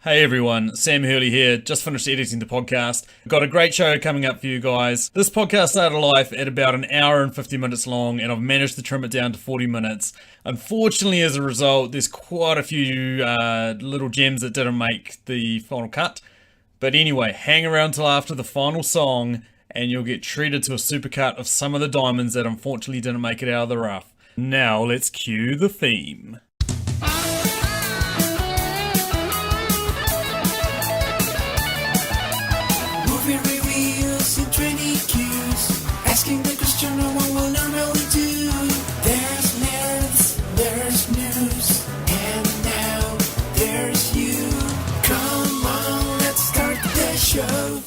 Hey everyone, Sam Hurley here. Just finished editing the podcast. Got a great show coming up for you guys. This podcast started life at about an hour and 50 minutes long, and I've managed to trim it down to 40 minutes. Unfortunately, as a result, there's quite a few little gems that didn't make the final cut. But anyway, hang around till after the final song, and you'll get treated to a supercut of some of the diamonds that unfortunately didn't make it out of the rough. Now let's cue the theme. Asking the question, no one will know how we do. There's myths, there's news, and now there's you. Come on, let's start the show.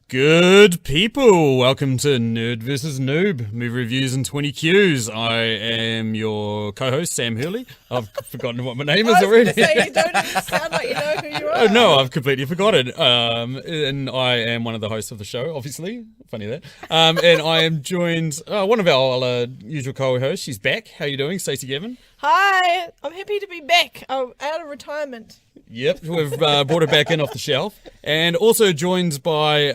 Good people, welcome to Nerd vs. Noob, movie reviews in 20 Qs. I am your co-host, Sam Hurley. I've forgotten what my name is already. I was going to say, you don't even sound like you know who you are. Oh, no, I've completely forgotten. And I am one of the hosts of the show, obviously. Funny that. And I am joined, one of our usual co-hosts. She's back. How are you doing, Stacey Gavin? Hi, I'm happy to be back. I'm out of retirement. Yep, we've brought her back in off the shelf. And also joined by,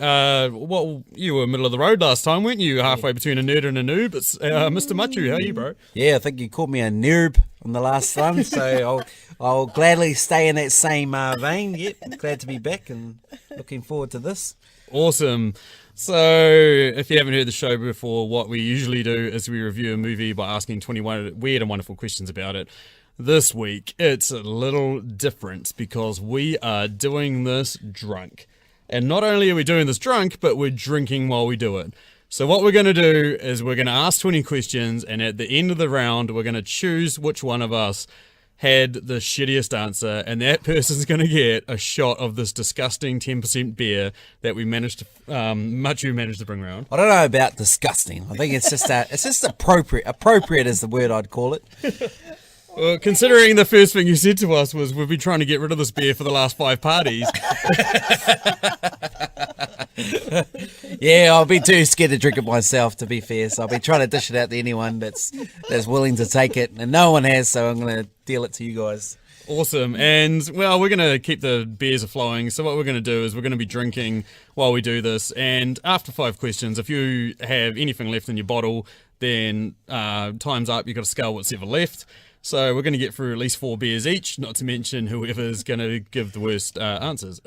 you were middle of the road last time, weren't you? Halfway between a nerd and a noob. It's Mr. Machu. How are you, bro? Yeah, I think you called me a nerd on the last one, so I'll gladly stay in that same vein. Yep, glad to be back and looking forward to this. Awesome. So, if you haven't heard the show before, what we usually do is we review a movie by asking 21 weird and wonderful questions about it. This week, it's a little different because we are doing this drunk. And not only are we doing this drunk, but we're drinking while we do it. So what we're going to do is we're going to ask 20 questions, and at the end of the round, we're going to choose which one of us had the shittiest answer, and that person's going to get a shot of this disgusting 10% beer that we managed to, Machu managed to bring around. I don't know about disgusting. I think it's just appropriate. Appropriate is the word I'd call it. Well, considering the first thing you said to us was we've been trying to get rid of this beer for the last 5 parties. Yeah, I'll be too scared to drink it myself, to be fair. So I'll be trying to dish it out to anyone that's willing to take it, and no one has. So I'm going to deal it to you guys. Awesome. And, well, we're going to keep the beers flowing. So what we're going to do is we're going to be drinking while we do this. And after 5 questions, if you have anything left in your bottle, then time's up. You've got to scale what's ever left. So we're going to get through at least 4 beers each, not to mention whoever's going to give the worst answers.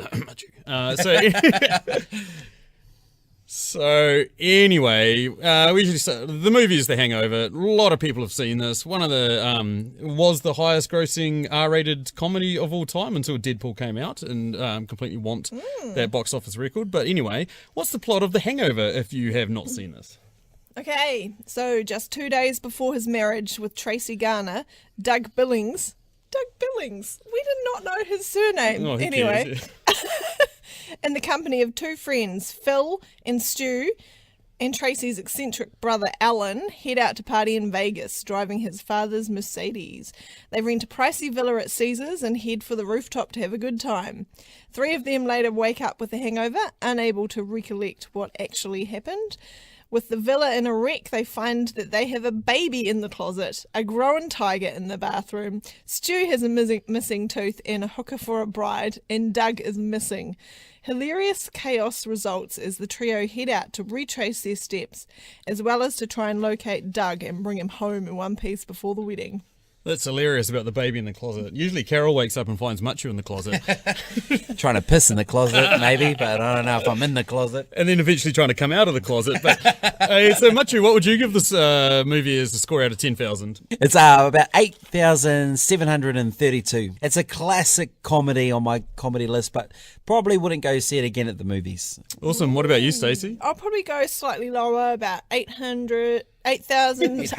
So anyway, we usually start, the movie is The Hangover. A lot of people have seen this. One of the was the highest grossing R-rated comedy of all time until Deadpool came out and completely whomped that box office record. But anyway, what's the plot of The Hangover if you have not seen this? Okay, so just 2 days before his marriage with Tracy Garner, Doug Billings, we did not know his surname. Oh, who anyway, cares? in the company of 2 friends, Phil and Stu, and Tracy's eccentric brother Alan, head out to party in Vegas, driving his father's Mercedes. They rent a pricey villa at Caesars and head for the rooftop to have a good time. 3 of them later wake up with a hangover, unable to recollect what actually happened. With the villa in a wreck, they find that they have a baby in the closet, a grown tiger in the bathroom, Stu has a missing tooth and a hooker for a bride, and Doug is missing. Hilarious chaos results as the trio head out to retrace their steps, as well as to try and locate Doug and bring him home in one piece before the wedding. That's hilarious about the baby in the closet. Usually Carol wakes up and finds Machu in the closet. Trying to piss in the closet, maybe, but I don't know if I'm in the closet. And then eventually trying to come out of the closet. But so Machu, what would you give this movie as a score out of 10,000? It's about 8,732. It's a classic comedy on my comedy list, but probably wouldn't go see it again at the movies. Awesome. What about you, Stacey? I'll probably go slightly lower, about 8,000. 8,000. Jesus,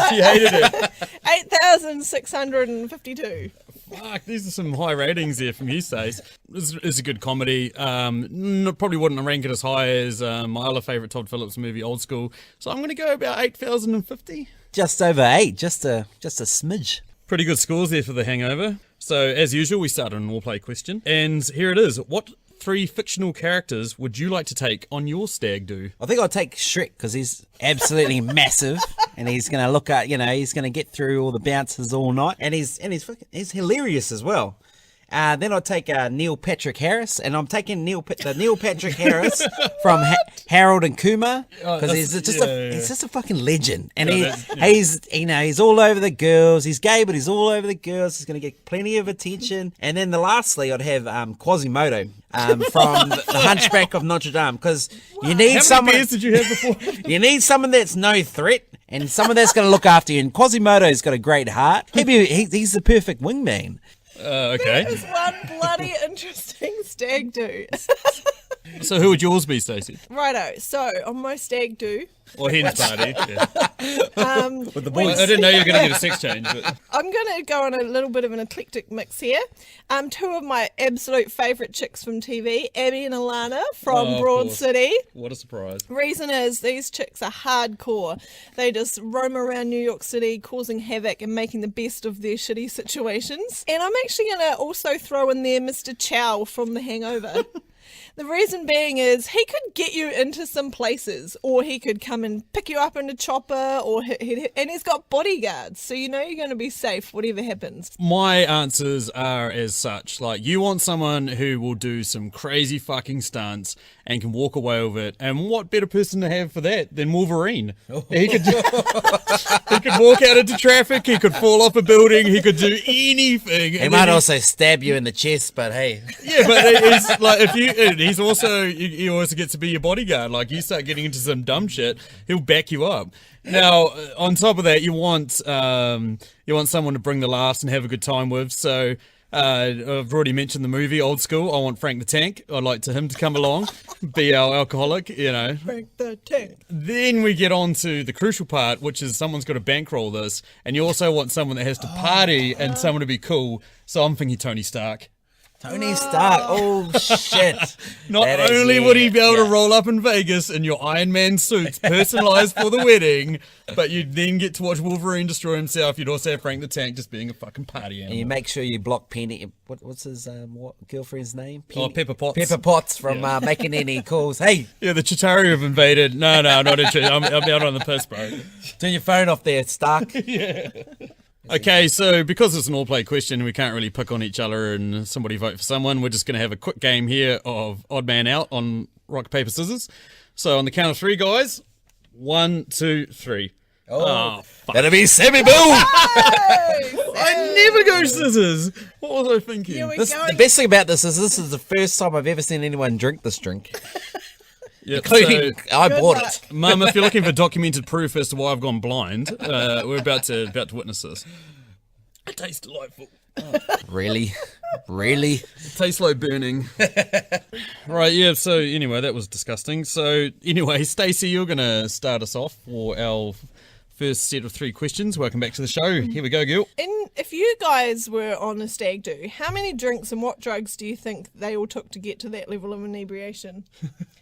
she hated it. 8,652. Fuck, these are some high ratings there from you, Stace. This is a good comedy. Probably wouldn't rank it as high as my other favourite Todd Phillips movie, Old School. So I'm going to go about 8,050. Just over 8, just a smidge. Pretty good scores there for The Hangover. So as usual, we start on an all-play question. And here it is. What 3 fictional characters would you like to take on your stag do? I think I'll take Shrek because he's absolutely massive, and he's going to look at, he's going to get through all the bounces all night, and he's hilarious as well. Then I'll take Neil Patrick Harris, and I'm taking Neil Patrick Harris from Harold and Kumar because he's just a fucking legend, and he's all over the girls. He's gay, but he's all over the girls. He's gonna get plenty of attention. And then lastly, I'd have Quasimodo from the Hunchback of Notre Dame because you need someone. How many beers did you have before? You need someone that's no threat. And someone that's going to look after you. And Quasimodo's got a great heart. He's the perfect wingman. Okay. That is one bloody interesting stag do. So who would yours be, Stacey? Righto. So on my stag do, Or hen's party. Yeah. With the boys. I didn't know you were going to get a sex change. But... I'm going to go on a little bit of an eclectic mix here. Two of my absolute favourite chicks from TV, Abby and Alana from of Broad course. City. What a surprise. Reason is these chicks are hardcore. They just roam around New York City causing havoc and making the best of their shitty situations. And I'm actually going to also throw in there Mr. Chow from The Hangover. The reason being is he could get you into some places, or he could come and pick you up in a chopper, and he's got bodyguards, so you know you're going to be safe whatever happens. My answers are as such. Like, you want someone who will do some crazy fucking stunts and can walk away with it. And what better person to have for that than Wolverine? He could he could walk out into traffic, he could fall off a building, he could do anything. He might also stab you in the chest, but hey. Yeah, but he's like, he also gets to be your bodyguard. Like, you start getting into some dumb shit, he'll back you up. Now, on top of that, you want someone to bring the laughs and have a good time with. So I've already mentioned the movie Old School. I want Frank the Tank. I'd like him to come along, be our alcoholic, you know. Frank the Tank. Then we get on to the crucial part, which is someone's got to bankroll this, and you also want someone that has to party and someone to be cool. So I'm thinking Tony Stark. Tony Stark. Oh, shit. Not only would he be able to roll up in Vegas in your Iron Man suits, personalized for the wedding, but you'd then get to watch Wolverine destroy himself. You'd also have Frank the Tank just being a fucking party animal. And you make sure you block Penny. What's his girlfriend's name? Penny? Pepper Potts. Pepper Potts from making any calls. Hey, Yeah, the Chitauri have invaded. No, not interested. I'm out on the piss, bro. turn your phone off there, Stark. Okay, so because it's an all-play question, we can't really pick on each other and somebody vote for someone. We're just going to have a quick game here of Odd Man Out on rock, paper, scissors. So on the count of three, guys. 1, 2, 3. Oh, fuck. That'll be Sammy Bill. I never go scissors. What was I thinking? Here we The go. best thing about this is the first time I've ever seen anyone drink this drink. Yep, Including, I Good bought luck. it. Mum, if you're looking for documented proof as to why I've gone blind, we're about to witness this. It tastes delightful. Really? Really? It tastes like burning. Right, yeah, so anyway, that was disgusting. So anyway, Stacey, you're going to start us off for our first set of 3 questions. Welcome back to the show. Here we go, Gil. And if you guys were on a stag do, how many drinks and what drugs do you think they all took to get to that level of inebriation?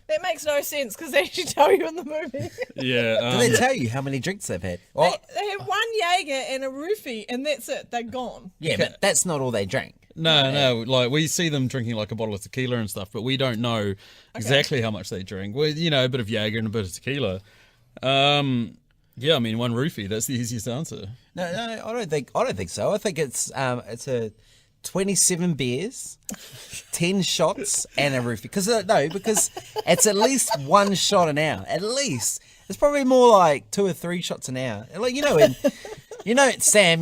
That makes no sense because they actually tell you in the movie. Yeah. Do they tell you how many drinks they've had? Oh, They have one Jaeger and a roofie, and that's it. They're gone. yeah, but that's not all they drank. No, like we see them drinking like a bottle of tequila and stuff, but we don't know exactly how much they drink. Well, you know, a bit of Jaeger and a bit of tequila. Yeah, I mean, one roofie, that's the easiest answer. No, I don't think so. I think it's a 27 beers, 10 shots, and a roofie. Because it's at least one shot an hour. At least it's probably more like 2 or 3 shots an hour. Like Sam,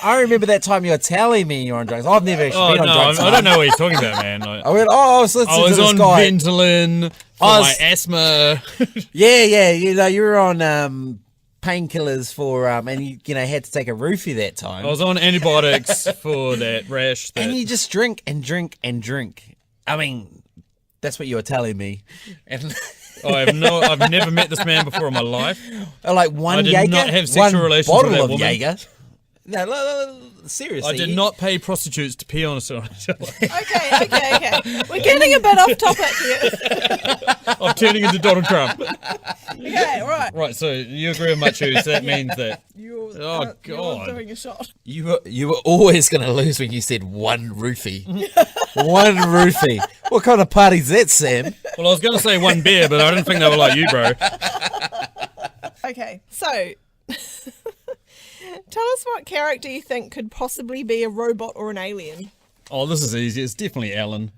I remember that time you were telling me you're on drugs. I've never actually been on drugs. I don't know what you're talking about, man. Like, I went, I was listening I was to this on guy. Ventolin for my asthma. Yeah, you were on painkillers for and you had to take a roofie that time. I was on antibiotics for that rash. And you just drink and drink and drink. I mean, that's what you were telling me. And I've never met this man before in my life. like one I did Jaeger, not have sexual one relations bottle with that of woman. Jaeger. No, seriously. I did not pay prostitutes to pee on us. Okay. We're getting a bit off topic here. I'm turning into Donald Trump. Okay, right. Right, so you agree with Machu, so that means that... You're Oh, God. doing a shot. You were always going to lose when you said one roofie. One roofie. What kind of party's that, Sam? Well, I was going to say one beer, but I didn't think they were like you, bro. Okay, so tell us what character you think could possibly be a robot or an alien. Oh, this is easy. It's definitely Alan.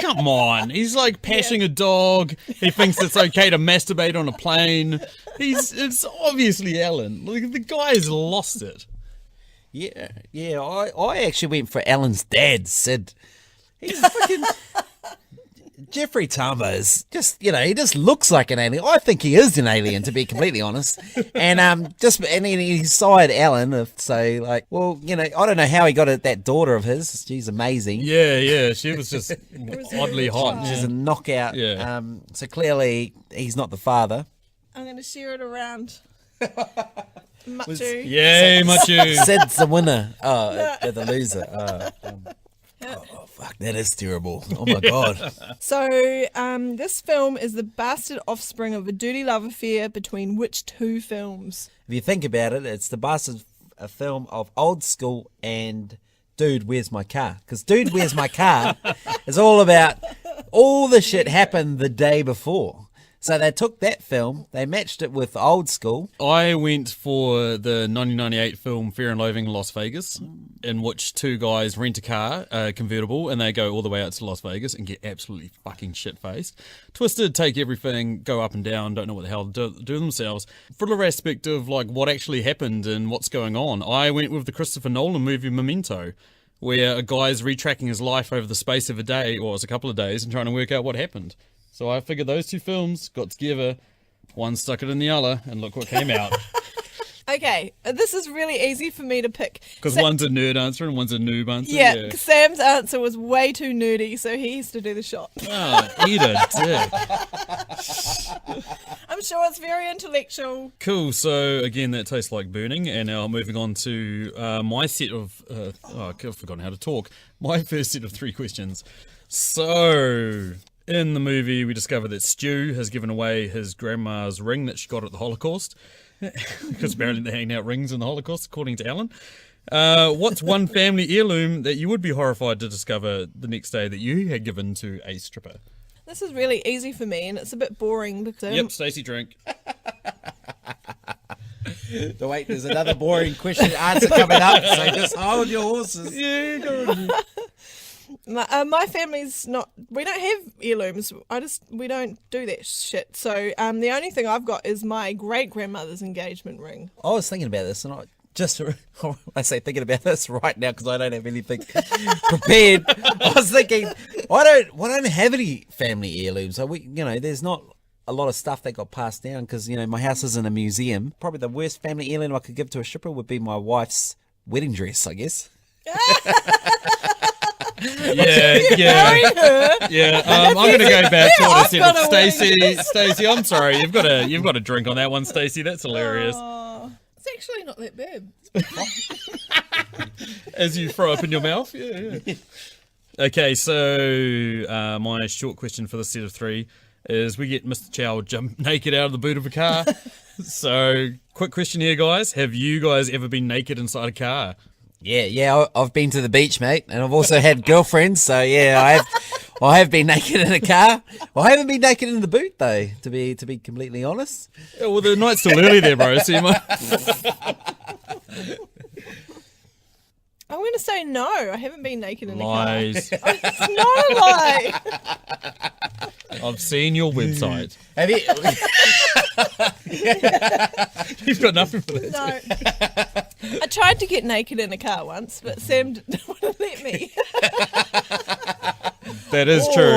Come on. He's like pashing a dog. He thinks it's okay to masturbate on a plane. It's obviously Alan. Like, the guy's lost it. Yeah. I actually went for Alan's dad, Sid. He's fucking... Jeffrey Tambor is just, he just looks like an alien. I think he is an alien, to be completely honest. And and then his side, Alan, so like, well, I don't know how he got that daughter of his. She's amazing. Yeah, she was just oddly hot. She's a knockout. Yeah. So clearly he's not the father. I'm going to share it around. Machu. Yay, Machu. Sid's the winner. The loser. Oh, fuck, that is terrible. Oh, my God. So, this film is the bastard offspring of a dirty love affair between which two films? If you think about it, it's the bastard a film of Old School and Dude, Where's My Car? Because Dude, Where's My Car is all about all the shit happened the day before. So they took that film, they matched it with Old School. I went for the 1998 film Fear and Loathing in Las Vegas, in which two guys rent a car, convertible, and they go all the way out to Las Vegas and get absolutely fucking shit-faced. Twisted, take everything, go up and down, don't know what the hell to do themselves. Fuller aspect of like what actually happened and what's going on. I went with the Christopher Nolan movie Memento, where a guy's retracking his life over the space of a day, or it's a couple of days, and trying to work out what happened. So I figured those two films got together, one stuck it in the other, and look what came out. Okay, this is really easy for me to pick. Because one's a nerd answer and one's a noob answer. Yeah, Sam's answer was way too nerdy, so he has to do the shot. Oh, eat a dick. I'm sure it's very intellectual. Cool, so again, that tastes like burning, and now moving on to my set of... I've forgotten how to talk. My first set of 3 questions. So... in the movie, we discover that Stu has given away his grandma's ring that she got at the Holocaust. Because apparently they're handing out rings in the Holocaust, according to Alan. What's one family heirloom that you would be horrified to discover the next day that you had given to a stripper? This is really easy for me, and it's a bit boring because... Yep, Stacey, drink. Wait, there's another boring question answer coming up, so just hold your horses. Yeah, go on. My family's not... we don't have heirlooms. We don't do that shit. So the only thing I've got is my great-grandmother's engagement ring. I was thinking about this, and I say thinking about this right now because I don't have anything prepared. I was thinking, I don't have any family heirlooms. So there's not a lot of stuff that got passed down because, my house is in a museum. Probably the worst family heirloom I could give to a stripper would be my wife's wedding dress, I guess. Yeah. I'm going to go back to what I said with Stacey, I'm sorry. You've got a drink on that one, Stacey. That's hilarious. It's actually not that bad. As you throw up in your mouth. Yeah. Okay, so my short question for this set of 3 is we get Mr. Chow jump naked out of the boot of a car. So, quick question here, guys. Have you guys ever been naked inside a car? Yeah, I've been to the beach, mate, and I've also had girlfriends, so yeah, I have been naked in a car. Well, I haven't been naked in the boot though, to be completely honest. Yeah, well, the night's still early there, bro, so you might... I'm going to say no. I haven't been naked in a car. Lies. It's not a lie. I've seen your website. Have you? You've got nothing for this. No. I tried to get naked in a car once, but Sam didn't want to let me. That is true.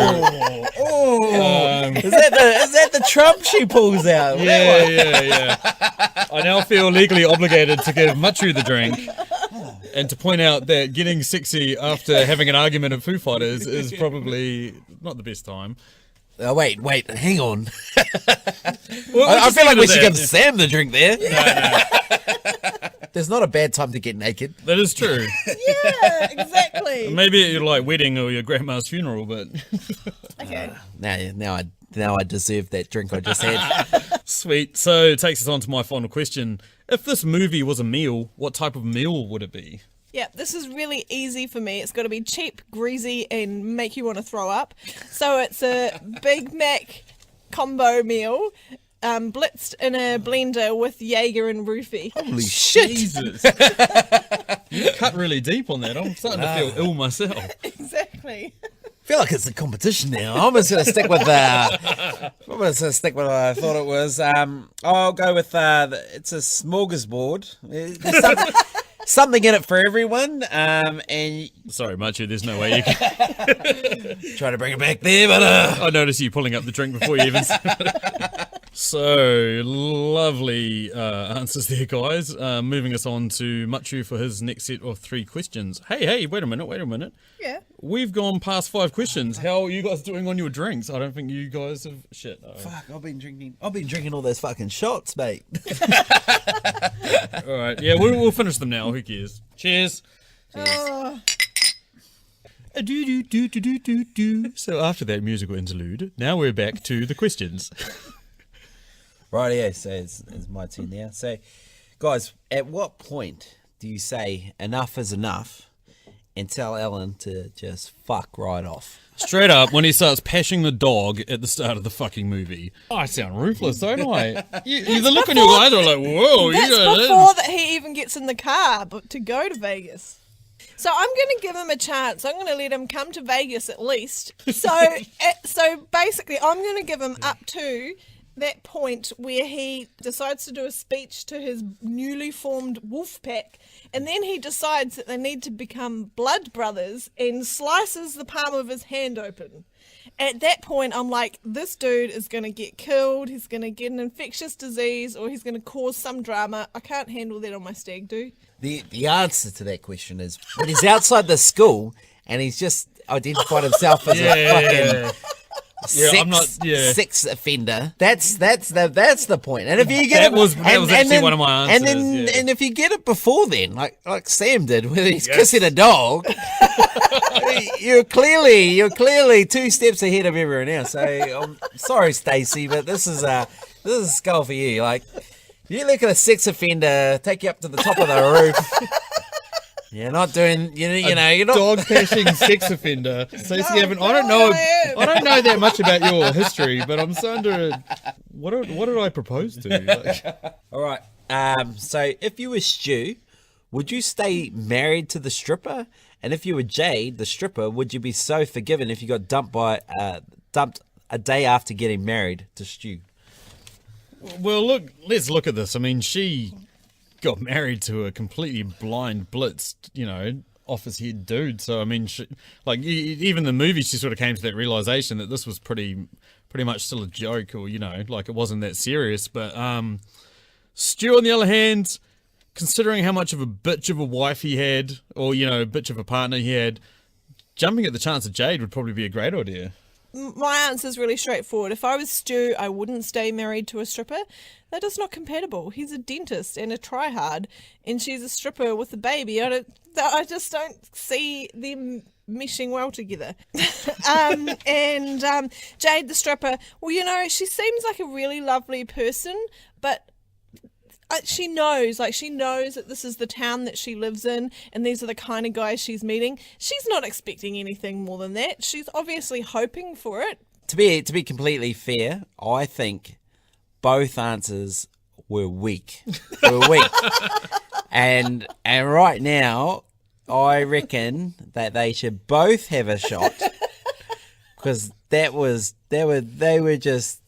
Is that the Trump she pulls out? Yeah. I now feel legally obligated to give Machu the drink and to point out that getting sexy after having an argument of Foo Fighters is probably not the best time. Wait, hang on. Well, I feel like we should give Sam the drink there. No. There's not a bad time to get naked. That is true. Yeah, exactly. Maybe at your wedding or your grandma's funeral, but Okay. Now I deserve that drink I just had. sweet. So it takes us on to my final question. If this movie was a meal, what type of meal would it be? Yeah, this is really easy for me. It's got to be cheap, greasy, and make you want to throw up. So it's a Big Mac combo meal. blitzed in a blender with Jaeger and roofie. Holy shit! Jesus. You cut really deep on that. I'm starting to feel ill myself. Exactly. I feel like it's a competition now. I'm just gonna stick with what I thought it was. I'll go with it's a smorgasbord. There's something in it for everyone. And Sorry, Machu, there's no way you can. try to bring it back there, but I noticed you pulling up the drink before you even said it. So, lovely answers there, guys. Moving us on to Machu for his next set of 3 questions. Hey, wait a minute. Yeah. We've gone past 5 questions. How are you guys doing on your drinks? I don't think you guys have... Shit. Oh. fuck, I've been drinking all those fucking shots, mate. All right, yeah, we'll finish them now. Who cares? Cheers. Oh, So after that musical interlude, now we're back to the questions. Right, yeah, so it's my turn now. So, guys, at what point do you say enough is enough and tell Ellen to just fuck right off? Straight up, when he starts pashing the dog at the start of the fucking movie. I sound ruthless, don't I? The look on your eyes are like, whoa. that's before that he even gets in the car to go to Vegas. So I'm going to give him a chance. I'm going to let him come to Vegas at least. So basically, I'm going to give him up to that point where he decides to do a speech to his newly formed wolf pack, and then he decides that they need to become blood brothers and slices the palm of his hand open. At that point, I'm like, this dude is going to get killed, he's going to get an infectious disease, or he's going to cause some drama. I can't handle that on my stag do. The answer to that question is when he's outside the school and he's just identified himself as a fucking sex offender. That's the point. And if you get that was actually one of my answers. And if you get it before then, like Sam did, when he's kissing a dog, you're clearly 2 steps ahead of everyone else. So I'm sorry, Stacey, but this is a skull for you. Like, you look at a sex offender, take you up to the top of the roof. You're not doing, you're not dog pashing sex offender. Stacey Evan, I don't know that much about your history, but I'm starting to. What did I propose to? Like, all right. So if you were Stu, would you stay married to the stripper? And if you were Jade, the stripper, would you be so forgiven if you got dumped a day after getting married to Stu? well, let's look at this. I mean, she got married to a completely blind, blitzed, off his head dude. So I mean, even in the movie, she sort of came to that realization that this was pretty much still a joke, or like it wasn't that serious. But Stu, on the other hand, considering how much of a bitch of a wife he had, or bitch of a partner he had, jumping at the chance of Jade would probably be a great idea. My answer is really straightforward. If I was Stu, I wouldn't stay married to a stripper. That is not compatible. He's a dentist and a tryhard, and she's a stripper with a baby. I just don't see them meshing well together. And Jade the stripper, well, she seems like a really lovely person, but she knows that this is the town that she lives in, and these are the kind of guys she's meeting. She's not expecting anything more than that. She's obviously hoping for it. To be completely fair, I think both answers were weak. And right now, I reckon that they should both have a shot, because they were just.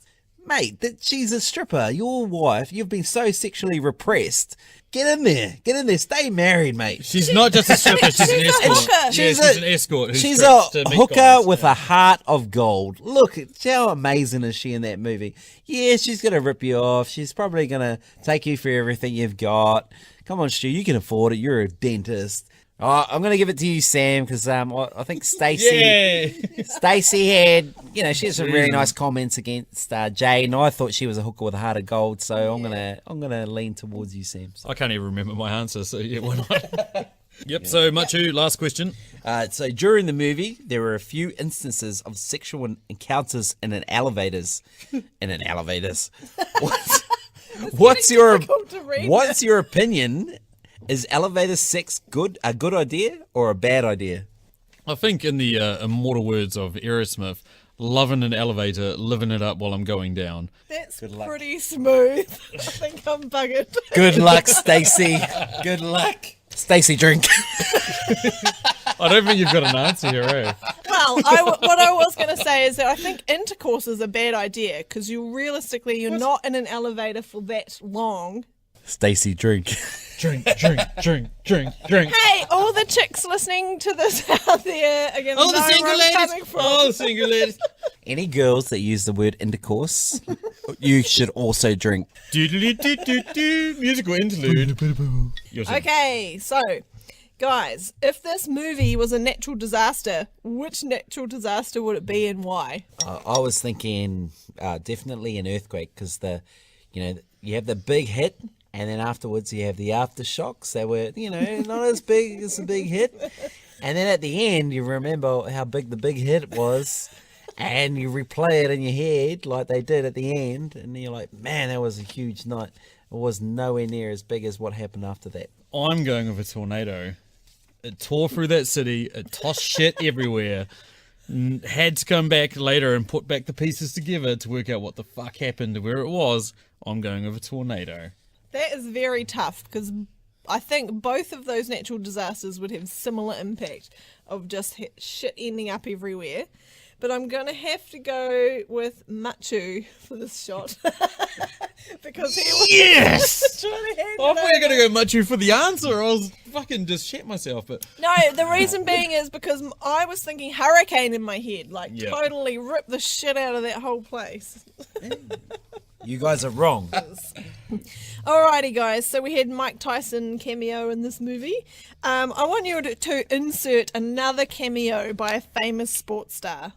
Mate, she's a stripper. Your wife, you've been so sexually repressed. Get in there. Stay married, mate. She's not just a stripper, she's an escort. She's an escort. She's a hooker with a heart of gold. Look, how amazing is she in that movie? Yeah, she's going to rip you off. She's probably going to take you for everything you've got. Come on, Stu, you can afford it. You're a dentist. Oh, I'm going to give it to you, Sam, because I think Stacey had, she had some really nice comments against Jade, and I thought she was a hooker with a heart of gold, so I'm gonna lean towards you, Sam. I can't even remember my answer, so yeah, why not? Yep. So Machu, last question. So during the movie, there were a few instances of sexual encounters in an elevators. What's your opinion? Is elevator sex a good idea or a bad idea? I think in the immortal words of Aerosmith, loving an elevator, living it up while I'm going down. That's luck. pretty smooth. I think I'm buggered. Good luck, Stacey. Good luck. Stacey, drink. I don't think you've got an answer here, eh? Well, what I was going to say is that I think intercourse is a bad idea because you're not in an elevator for that long. Stacey, drink. Drink. Hey, all the chicks listening to this out there are going to know where I'm coming from. Oh, the single ladies. Any girls that use the word intercourse, you should also drink. Do musical interlude. Okay, so guys, if this movie was a natural disaster, which natural disaster would it be and why? I was thinking definitely an earthquake because you have the big hit. And then afterwards, you have the aftershocks that were, not as big as the big hit. And then at the end, you remember how big the big hit was. And you replay it in your head like they did at the end. And you're like, man, that was a huge night. It was nowhere near as big as what happened after that. I'm going with a tornado. It tore through that city. It tossed shit everywhere. Had to come back later and put back the pieces together to work out what the fuck happened to where it was. I'm going with a tornado. That is very tough because I think both of those natural disasters would have similar impact of just shit ending up everywhere. But I'm going to have to go with Machu for this shot. Because he was trying to hand I thought you it were going to go Machu for the answer. I was fucking just shit myself. But No, the reason being is because I was thinking hurricane in my head. Totally rip the shit out of that whole place. You guys are wrong. Alrighty, guys. So we had Mike Tyson cameo in this movie. I want you to insert another cameo by a famous sports star.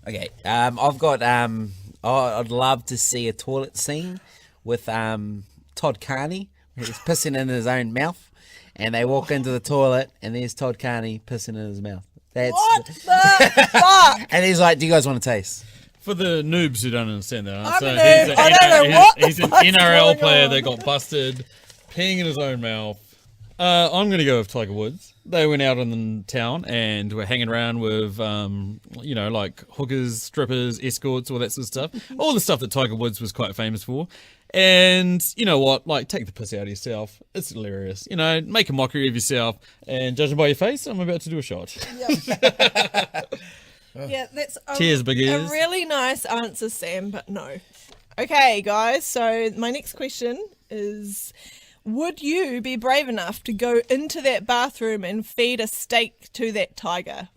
Okay, I've got. I'd love to see a toilet scene with Todd Carney. He's pissing in his own mouth, and they walk into the toilet, and there's Todd Carney pissing in his mouth. What the fuck? And he's like, "Do you guys want to taste?" for the noobs who don't understand that, I'm a noob. I don't know what the he's an fuck's NRL going player on. that got busted peeing in his own mouth. I'm going to go with Tiger Woods. They went out in town and were hanging around with, like hookers, strippers, escorts, all that sort of stuff. All the stuff that Tiger Woods was quite famous for. And you know what? Like, take the piss out of yourself. It's hilarious. Make a mockery of yourself. And judging by your face, I'm about to do a shot. Yeah, that's Cheers, big a ears. really nice answer, Sam, but no. Okay, guys, so my next question is, would you be brave enough to go into that bathroom and feed a steak to that tiger?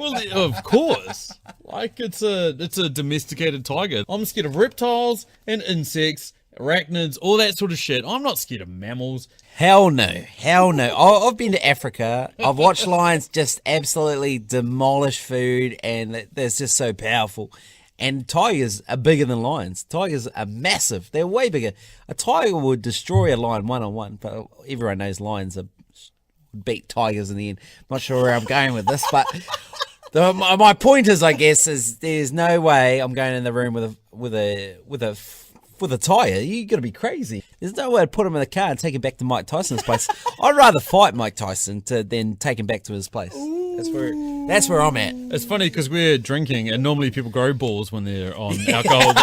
Well, of course. Like, it's a domesticated tiger. I'm scared of reptiles and insects, arachnids, all that sort of shit. I'm not scared of mammals. Hell no. I've been to Africa. I've watched lions just absolutely demolish food, and they're just so powerful. And tigers are bigger than lions. Tigers are massive. They're way bigger. A tiger would destroy a lion one-on-one, but everyone knows lions beat tigers in the end. Not sure where I'm going with this, but my point is, I guess, is there's no way I'm going in the room with a tiger. You got to be crazy. There's no way to put him in the car and take him back to Mike Tyson's place. I'd rather fight Mike Tyson than take him back to his place. That's where I'm at. It's funny because we're drinking and normally people grow balls when they're on alcohol.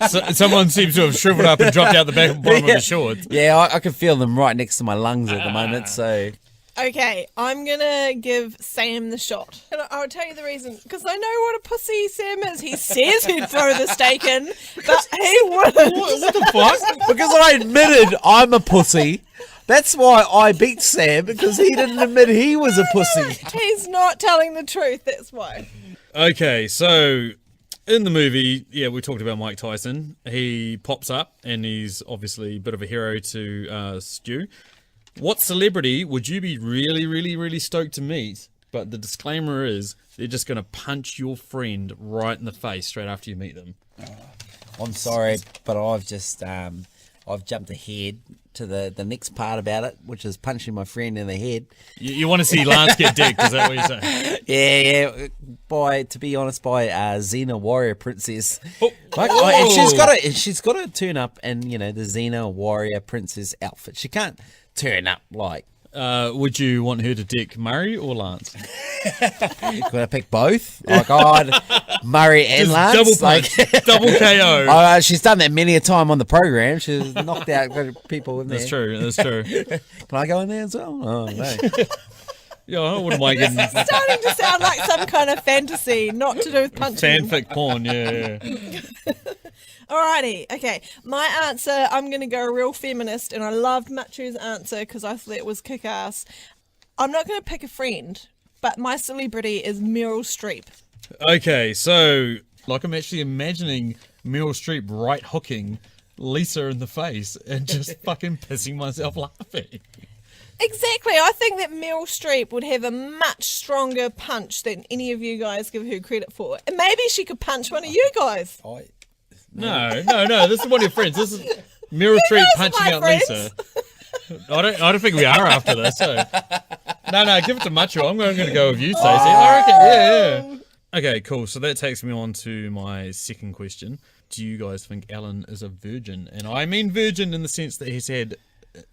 Someone seems to have shriveled up and dropped out the back bottom of the shorts. Yeah, I can feel them right next to my lungs at the moment, so... Okay, I'm gonna give Sam the shot. And I'll tell you the reason, because I know what a pussy Sam is. He says he'd throw the steak in, but he wouldn't. What the fuck? Because I admitted I'm a pussy. That's why I beat Sam, because he didn't admit he was a pussy. He's not telling the truth, that's why. Okay, so in the movie, we talked about Mike Tyson. He pops up and he's obviously a bit of a hero to Stu. What celebrity would you be really, really, really stoked to meet? But the disclaimer is they're just going to punch your friend right in the face straight after you meet them. I'm sorry, but I've just I've jumped ahead to the next part about it, which is punching my friend in the head. You want to see Lance get dicked, is that what you're saying? Yeah. To be honest, by Xena Warrior Princess. Oh. And she's got to turn up in the Xena Warrior Princess outfit. She can't turn up like. Would you want her to dick Murray or Lance? Could I pick both? Oh God, Murray and Lance. Double punch, double KO. She's done that many a time on the program. She's knocked out people in there. That's true. That's true. Can I go in there as well? Oh no. Yeah, I wouldn't mind getting It's starting to sound like some kind of fantasy, not to do with punching. fanfic porn. Yeah. Alrighty, okay. My answer, I'm going to go real feminist, and I loved Machu's answer because I thought it was kick-ass. I'm not going to pick a friend, but my celebrity is Meryl Streep. Okay, so like I'm actually imagining Meryl Streep right hooking Lisa in the face and just fucking pissing myself laughing. Exactly. I think that Meryl Streep would have a much stronger punch than any of you guys give her credit for. And maybe she could punch one of you guys. No. This is one of your friends. This is Meryl Streep punching out friends. Lisa. I don't think we are after this. So. No, give it to Macho. I'm going to go with you, Stacey. I reckon, yeah. Okay, cool. So that takes me on to my second question. Do you guys think Alan is a virgin? And I mean virgin in the sense that he's had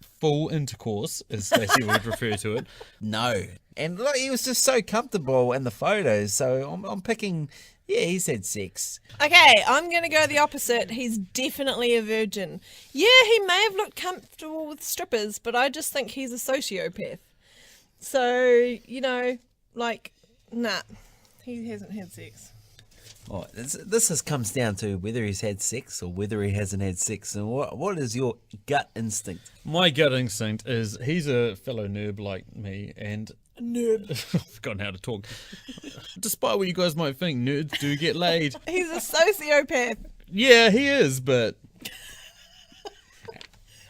full intercourse, as Stacey would refer to it. No. And look, he was just so comfortable in the photos. So I'm picking. Yeah, he's had sex. Okay, I'm going to go the opposite. He's definitely a virgin. Yeah, he may have looked comfortable with strippers, but I just think he's a sociopath. So, nah, he hasn't had sex. Oh, this comes down to whether he's had sex or whether he hasn't had sex. And what is your gut instinct? My gut instinct is he's a fellow nerd like me, and Nerd. I've forgotten how to talk. Despite what you guys might think, nerds do get laid. He's a sociopath. Yeah, he is, but...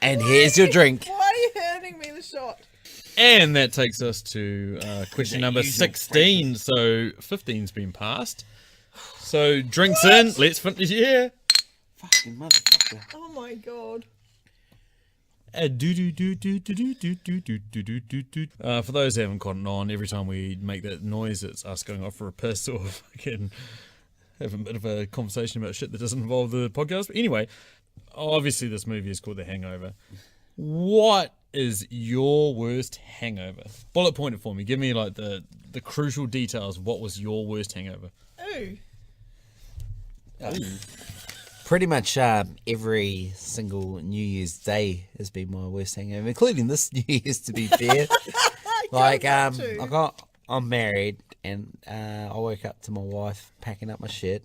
And here's your drink. Why are you handing me the shot? And that takes us to question number 16. So 15's been passed. So drinks in. Let's finish. Yeah. Fucking motherfucker. Oh my god. For those who haven't caught on, every time we make that noise, it's us going off for a piss or fucking have a bit of a conversation about shit that doesn't involve the podcast. But anyway, obviously this movie is called The Hangover. What is your worst hangover? Bullet point it for me. Give me like the crucial details. What was your worst hangover? Ooh. Pretty much every single New Year's Day has been my worst hangover, including this New Year's, to be fair. I'm married, and I woke up to my wife packing up my shit.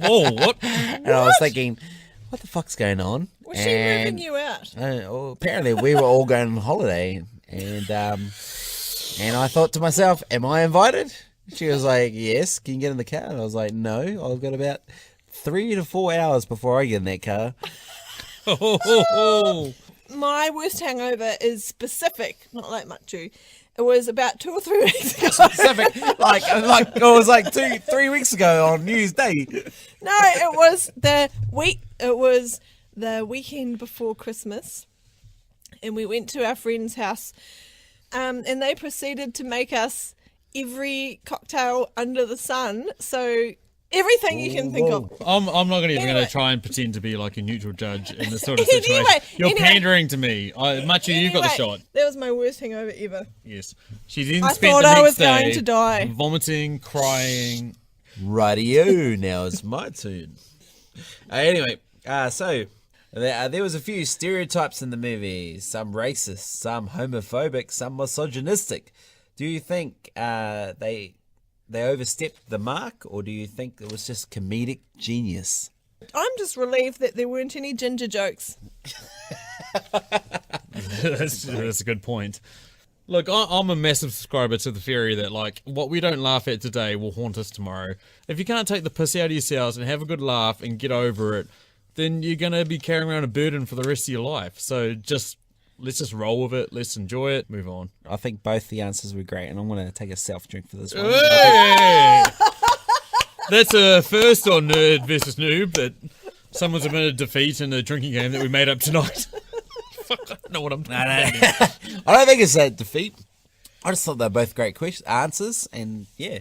Whoa, what? And I was thinking, what the fuck's going on? Was she moving you out? Apparently we were all going on holiday, and I thought to myself, am I invited? She was like, yes, can you get in the car? And I was like, no, I've got about 3 to 4 hours before I get in that car. My worst hangover is specific, not like Machu. It was about 2 or 3 weeks ago. Specific, like it was like 3 weeks ago on New Year's Day. No, it was the weekend before Christmas, and we went to our friend's house, and they proceeded to make us every cocktail under the sun. So everything you can think of. I'm not even going to try and pretend to be like a neutral judge in this sort of situation. You're pandering to me. Machu, you've got the shot. That was my worst hangover ever. Yes. She then I spent thought the I next was day going to die. vomiting, crying. Rightio, now it's my turn. Anyway, so there was a few stereotypes in the movie. Some racist, some homophobic, some misogynistic. Do you think they overstepped the mark, or do you think it was just comedic genius? I'm just relieved that there weren't any ginger jokes. That's a good point. Look, I'm a massive subscriber to the theory that, like, what we don't laugh at today will haunt us tomorrow. If you can't take the piss out of yourselves and have a good laugh and get over it, then you're going to be carrying around a burden for the rest of your life. So let's just roll with it. Let's enjoy it. Move on. I think both the answers were great, and I'm going to take a self-drink for this one. Hey! That's a first on Nerd versus Noob that someone's admitted defeat in a drinking game that we made up tonight. Fuck, I don't know what I'm talking about. I don't think it's a defeat. I just thought they were both great answers, and yeah.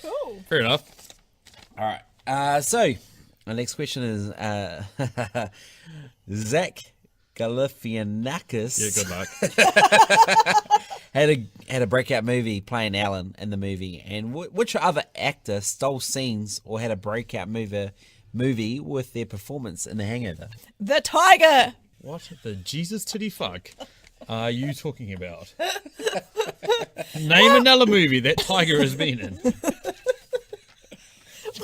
Cool. Fair enough. All right. So, my next question is Zach Galifianakis. Yeah, good luck. had a breakout movie playing Alan in the movie, and which other actor stole scenes or had a breakout movie with their performance in The Hangover? The Tiger. What the Jesus titty fuck are you talking about? Name another movie that Tiger has been in.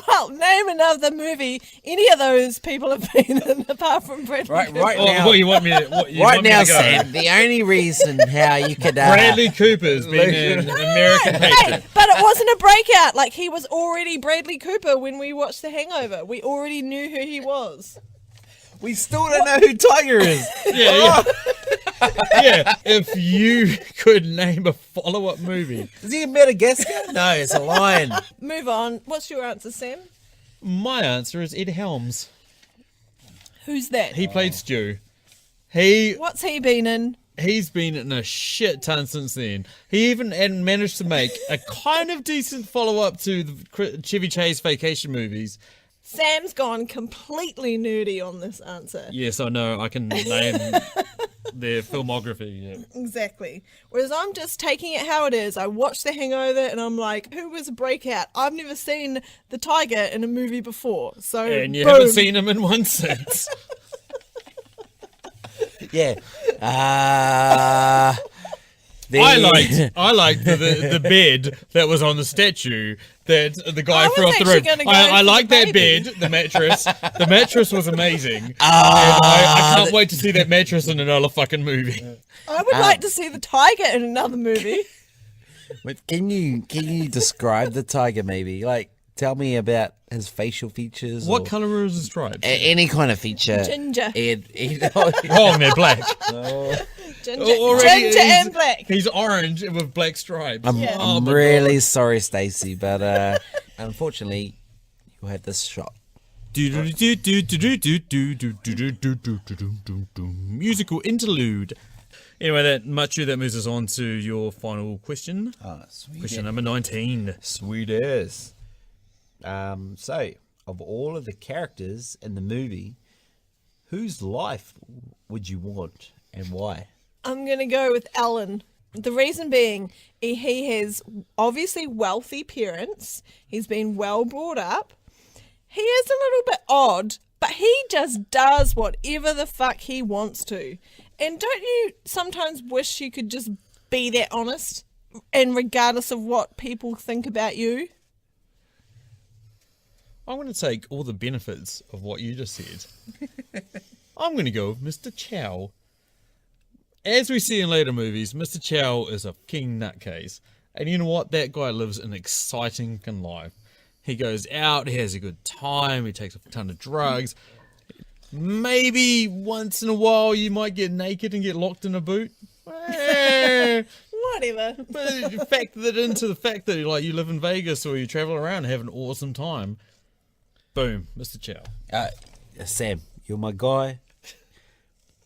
Well, name another movie any of those people have been in apart from Bradley Right Cooper. now, What you want me to? What, you right want me now, to go? Sam. The only reason how you could Bradley Cooper's been in American Hey, Patriot. but it wasn't a breakout. Like, he was already Bradley Cooper when we watched The Hangover. We already knew who he was. we still don't know who Tiger is. Yeah. Yeah, if you could name a follow-up movie. Is he in Madagascar? No, it's a lion. Move on. What's your answer, Sam? My answer is Ed Helms. Who's that? He played Stu. What's he been in? He's been in a shit ton since then. He even had managed to make a kind of decent follow-up to the Chevy Chase vacation movies. Sam's gone completely nerdy on this answer. Yes, I know. I can name their filmography. Yeah. Exactly. Whereas I'm just taking it how it is. I watched The Hangover and I'm like, who was a breakout? I've never seen the tiger in a movie before. So And you boom. haven't seen him in one since. Yeah. I liked the bed that was on the statue that the guy I was threw off the actually roof. gonna go I for like the that baby. bed, the mattress. The mattress was amazing. And I can't wait to see that mattress in another fucking movie. I would like to see the tiger in another movie. But can you describe the tiger maybe? Like, tell me about his facial features. What or colour is the stripes? any kind of feature. Ginger. Wrong, they're black. Ginger, Already ginger he's- and black. He's orange with black stripes. I'm, Yeah. Oh I'm my really sorry, Stacey, but unfortunately, you'll have this shot. Musical interlude. Anyway, that moves us on to your final question. Oh, sweet. Question number 19. Sweet as. So, of all of the characters in the movie, whose life would you want and why? I'm going to go with Alan. The reason being, he has obviously wealthy parents. He's been well brought up. He is a little bit odd, but he just does whatever the fuck he wants to. And don't you sometimes wish you could just be that honest? And regardless of what people think about you? I'm going to take all the benefits of what you just said. I'm going to go with Mr. Chow. As we see in later movies, Mr. Chow is a king nutcase. And you know what? That guy lives an exciting fucking life. He goes out, he has a good time, he takes a ton of drugs. Maybe once in a while you might get naked and get locked in a boot. Whatever. But factor that into the fact that like you live in Vegas or you travel around and have an awesome time. Boom, Mr. Chow. Sam, you're my guy,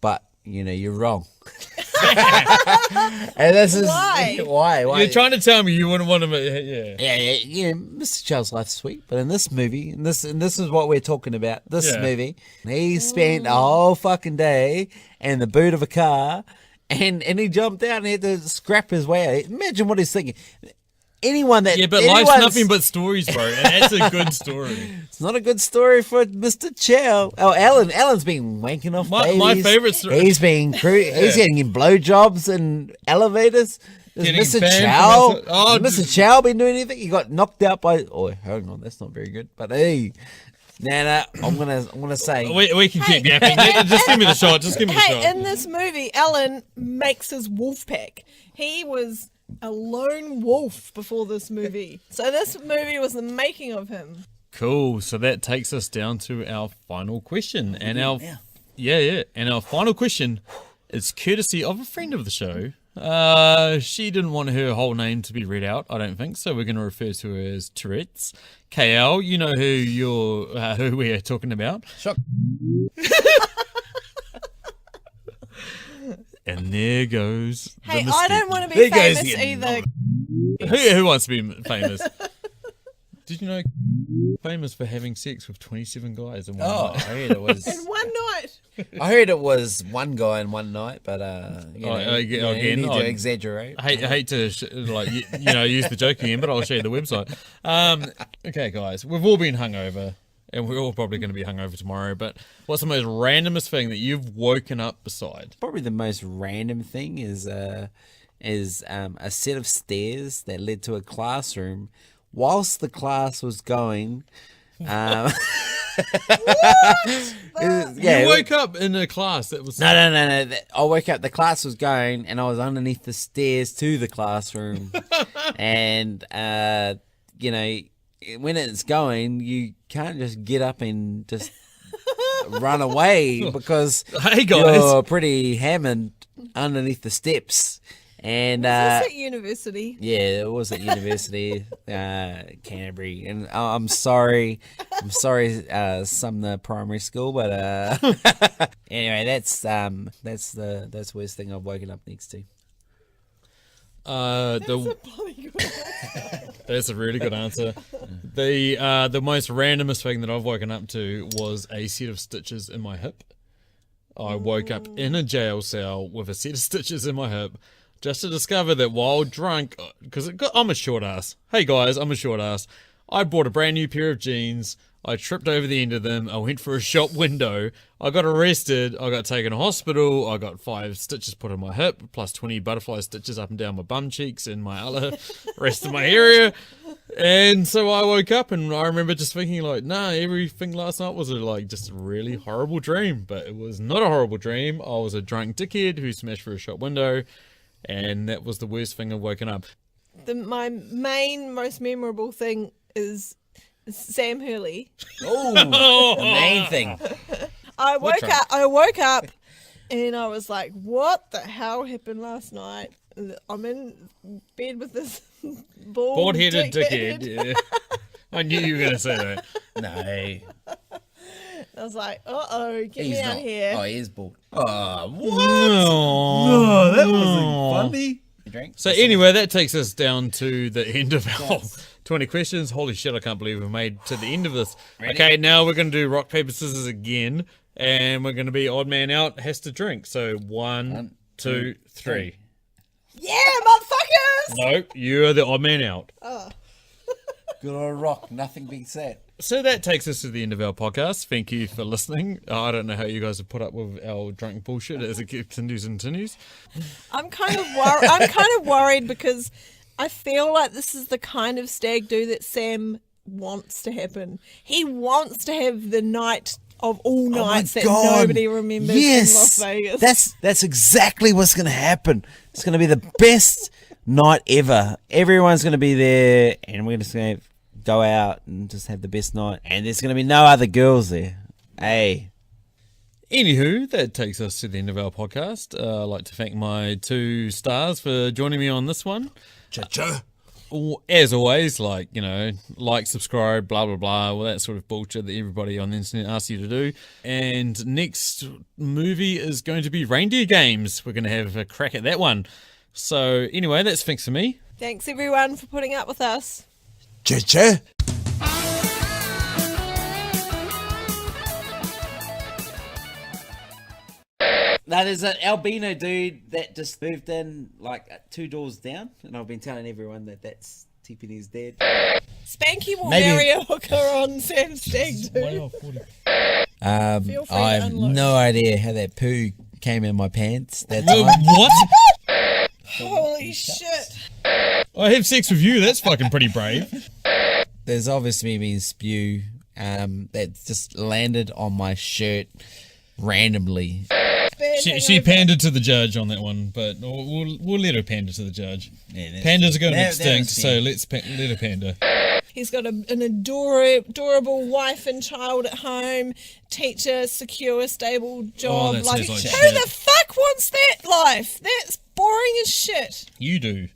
but you're wrong. And this is Why? why? You're trying to tell me you wouldn't want him. Yeah. Yeah. Mr. Chow's life's sweet, but in this movie, and this is what we're talking about. This Yeah. movie, he spent a whole fucking day in the boot of a car, and he jumped out and he had to scrap his way out. Imagine what he's thinking. Anyone that Yeah, but life's nothing but stories, bro, and that's a good story. It's not a good story for Mr. Chow. Oh, Alan's been wanking off babies. My favourite story. He's been he's getting blowjobs in elevators. Does Getting Mr. banned Chow? from oh, Has Mr. Chow been doing anything? He got knocked out by. Oh, hang on, that's not very good. But hey, nah, I'm gonna say. We can keep yapping. Just give me the shot. Just give me the Hey, shot. in this movie, Alan makes his wolf pack. He was a lone wolf before this movie. So this movie was the making of him. Cool. So that takes us down to our final question, and our final question is courtesy of a friend of the show. She didn't want her whole name to be read out, I don't think, so we're going to refer to her as Tourette's. KL, you know who we are talking about. Shock. And there goes. Hey, the I mystique. don't want to be There goes famous the either. Who wants to be famous? Did you know Famous for having sex with 27 guys in one Oh, night. I heard it was. In one night. I heard it was one guy in one night, but you Again, need to I exaggerate. I hate to use the joke again, but I'll show you the website. Okay, guys, we've all been hungover, and we're all probably going to be hungover tomorrow. But what's the most randomest thing that you've woken up beside? Probably the most random thing is a set of stairs that led to a classroom. Whilst the class was going, You woke up in a class that was No. I woke up. The class was going, and I was underneath the stairs to the classroom. And when it's going, you can't just get up and just run away because Hey, guys. you're pretty hammered underneath the steps. And Was this at university? yeah, it was at university, Canterbury, and I'm sorry, some of the primary school, but anyway, that's the worst thing I've woken up next to. That's a really good answer. The most randomest thing that I've woken up to was a set of stitches in my hip. I woke up in a jail cell with a set of stitches in my hip, just to discover that while drunk, because I'm a short ass. Hey guys, I'm a short ass. I bought a brand new pair of jeans. I tripped over the end of them. I went for a shop window. I got arrested. I got taken to hospital. I got 5 stitches put in my hip, plus 20 butterfly stitches up and down my bum cheeks and my other rest of my area. And so I woke up and I remember just thinking nah, everything last night was just a really horrible dream. But it was not a horrible dream. I was a drunk dickhead who smashed through a shop window. And that was the worst thing I've woken up. My most memorable thing is Sam Hurley. Oh, the main thing. I woke up and I was like, what the hell happened last night? I'm in bed with this bald-headed dickhead. Yeah. I knew you were going to say that. No. I was like, get me out here. Oh, he is bald. Oh, what? No, that wasn't funny. So anyway, that takes us down to the end of our 20 questions. Holy shit, I can't believe we made to the end of this. Ready? Okay, now we're going to do rock, paper, scissors again. And we're going to be odd man out, has to drink. So 1, 2, 3. Yeah, motherfuckers! No, you're the odd man out. Good old rock, nothing being said. So that takes us to the end of our podcast. Thank you for listening. I don't know how you guys have put up with our drunk bullshit as it continues and continues. I'm kind of worried because I feel like this is the kind of stag do that Sam wants to happen. He wants to have the night of all nights that nobody remembers in Las Vegas. That's exactly what's going to happen. It's going to be the best night ever. Everyone's going to be there, and we're just going to go out and just have the best night. And there's going to be no other girls there. Hey. Anywho, that takes us to the end of our podcast. I'd like to thank my 2 stars for joining me on this one. Cha-cha. As always, like, subscribe, blah, blah, blah, all that sort of bullshit that everybody on the internet asks you to do. And next movie is going to be Reindeer Games. We're going to have a crack at that one. So anyway, that's thanks for me. Thanks everyone for putting up with us. Cha-cha. Now, there's an albino dude that just moved in 2 doors down, and I've been telling everyone that that's TPD's dead. Spanky will marry a hooker on Sam's stag do. I Feel free to have unload. no idea how that poo came in my pants that Well, time. what? Holy shit. I have sex with you. That's fucking pretty brave. There's obviously been spew that just landed on my shirt randomly. She pandered to the judge on that one, but we'll let her pander to the judge. Yeah, Pandas are going to be that extinct, was so let her pander. He's got an adorable wife and child at home, teacher, secure, stable job. that sounds like who shit. the fuck wants that life? That's boring as shit. You do.